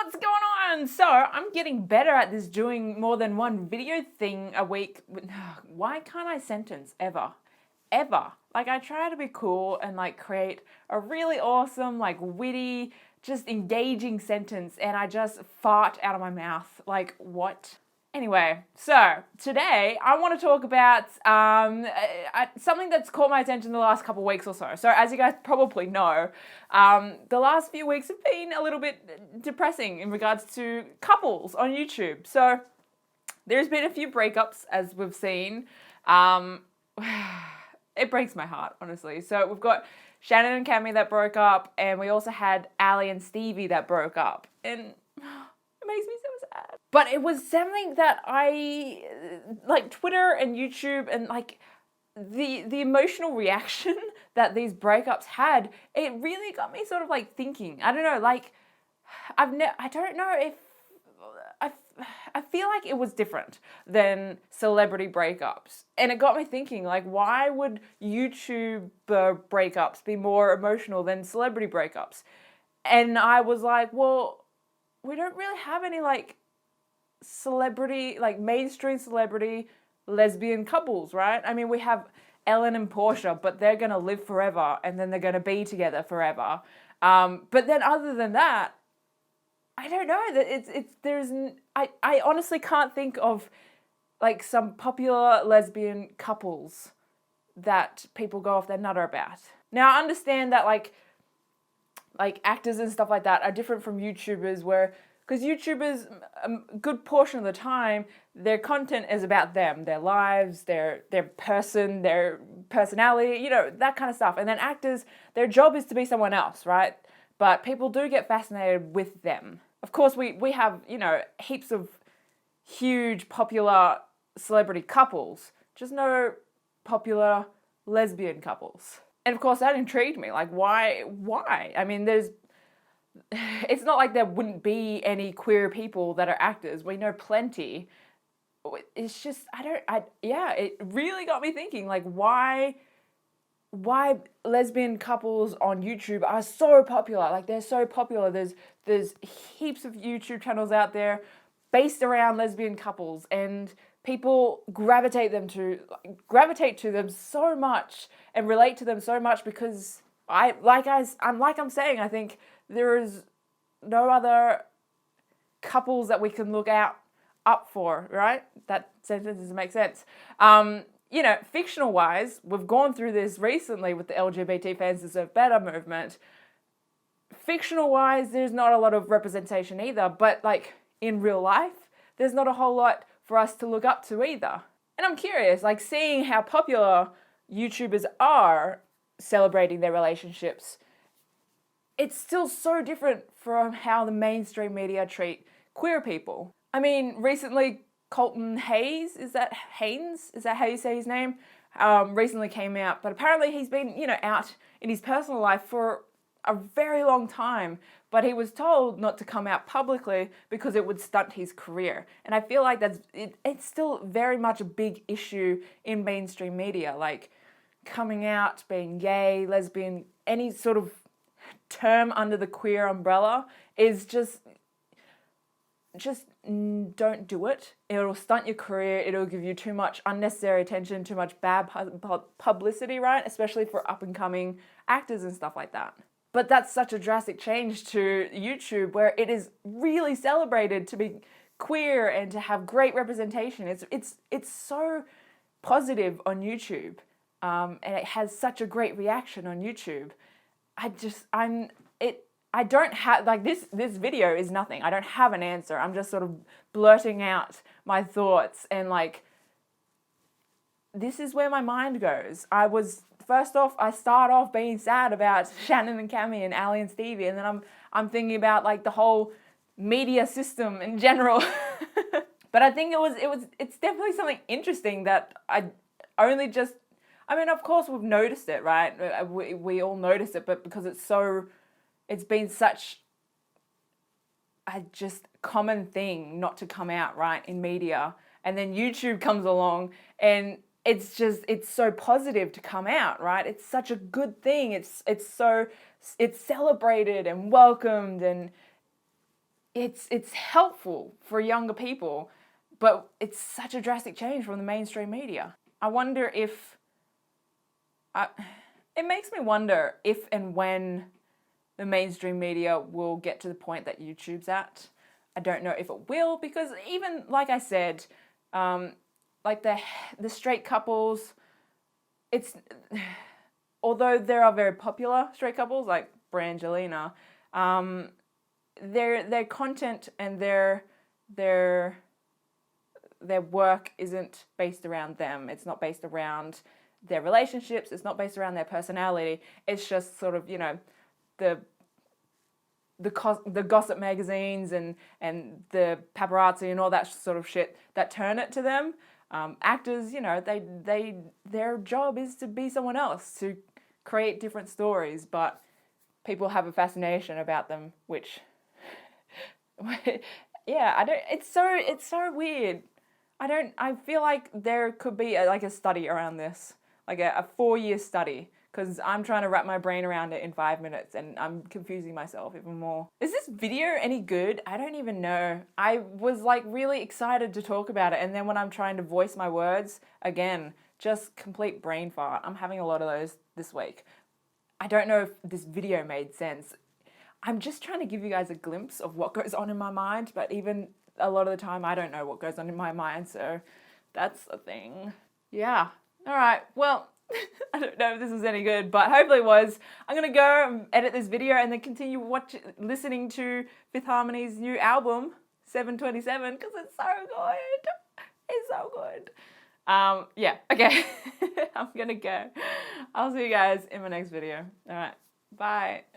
What's going on? So I'm getting better at this doing more than one video thing a week. Why can't I sentence ever? Ever. Like I try to be cool and like create a really awesome, like witty, just engaging sentence and I just fart out of my mouth. Like what? Anyway, so today I want to talk about something that's caught my attention the last couple of weeks or so. So as you guys probably know, the last few weeks have been a little bit depressing in regards to couples on YouTube. So there's been a few breakups as we've seen. It breaks my heart, honestly. So we've got Shannon and Cammie that broke up, and we also had Ali and Stevie that broke up. And it makes me so sad. But it was something that I, like Twitter and YouTube and like the emotional reaction that these breakups had, it really got me sort of like thinking. I don't know, like I don't know if I feel like it was different than celebrity breakups. And it got me thinking, like, why would YouTuber breakups be more emotional than celebrity breakups? And I was like, well, we don't really have any, like, celebrity, like, mainstream celebrity lesbian couples, right? I mean, we have Ellen and Portia, but they're going to live forever, and then they're going to be together forever. But then other than that, I don't know, that I honestly can't think of like some popular lesbian couples that people go off their nutter about. Now I understand that like actors and stuff like that are different from YouTubers because YouTubers, a good portion of the time, their content is about them, their lives, their person, their personality, you know, that kind of stuff. And then actors, their job is to be someone else, right? But people do get fascinated with them. Of course, we have, you know, heaps of huge popular celebrity couples, just no popular lesbian couples. And of course, that intrigued me. Like, why? I mean, it's not like there wouldn't be any queer people that are actors. We know plenty. It's just, it really got me thinking, like, why lesbian couples on YouTube are so popular. Like they're so popular. There's heaps of YouTube channels out there based around lesbian couples, and people gravitate to them so much and relate to them so much because I'm saying, I think there is no other couples that we can look up for, right? That sentence doesn't make sense. You know, fictional wise, we've gone through this recently with the LGBT Fans Deserve Better movement. Fictional wise, there's not a lot of representation either, but like in real life, there's not a whole lot for us to look up to either. And I'm curious, like seeing how popular YouTubers are celebrating their relationships, it's still so different from how the mainstream media treat queer people. I mean, recently, Colton Hayes, is that Haynes? Is that how you say his name? Recently came out, but apparently he's been, you know, out in his personal life for a very long time, but he was told not to come out publicly because it would stunt his career. And I feel like it's still very much a big issue in mainstream media, like coming out, being gay, lesbian, any sort of term under the queer umbrella is just don't do it. It'll stunt your career. It'll give you too much unnecessary attention, too much bad publicity, right? Especially for up and coming actors and stuff like that. But that's such a drastic change to YouTube, where it is really celebrated to be queer and to have great representation. It's so positive on YouTube, and it has such a great reaction on YouTube. I don't have, like, this video is nothing. I don't have an answer. I'm just sort of blurting out my thoughts, and like, this is where my mind goes. I start off being sad about Shannon and Cammie and Ali and Stevie, and then I'm thinking about like the whole media system in general. But I think it's definitely something interesting that I mean, of course we've noticed it, right? We all notice it, but because it's been such a just common thing not to come out, right, in media. And then YouTube comes along and it's so positive to come out, right? It's such a good thing. It's celebrated and welcomed, and it's helpful for younger people, but it's such a drastic change from the mainstream media. I wonder if... it makes me wonder if and when the mainstream media will get to the point that YouTube's at. I don't know if it will, because even, like I said, like the straight couples, it's... although there are very popular straight couples, like Brangelina, their content and their work isn't based around them. It's not based around their relationships. It's not based around their personality. It's just sort of, you know, the gossip magazines and the paparazzi and all that sort of shit that turn it to them. Actors, you know, their job is to be someone else, to create different stories, but people have a fascination about them, which, yeah, I don't. It's so weird. I feel like there could be a study around this, like a 4-year study, because I'm trying to wrap my brain around it in 5 minutes and I'm confusing myself even more. Is this video any good? I don't even know. I was like really excited to talk about it, and then when I'm trying to voice my words, again, just complete brain fart. I'm having a lot of those this week. I don't know if this video made sense. I'm just trying to give you guys a glimpse of what goes on in my mind, but even a lot of the time I don't know what goes on in my mind, so that's a thing. Yeah. All right. Well, I don't know if this was any good, but hopefully it was. I'm going to go and edit this video and then continue listening to Fifth Harmony's new album, 727, because it's so good. It's so good. Yeah, okay. I'm going to go. I'll see you guys in my next video. All right. Bye.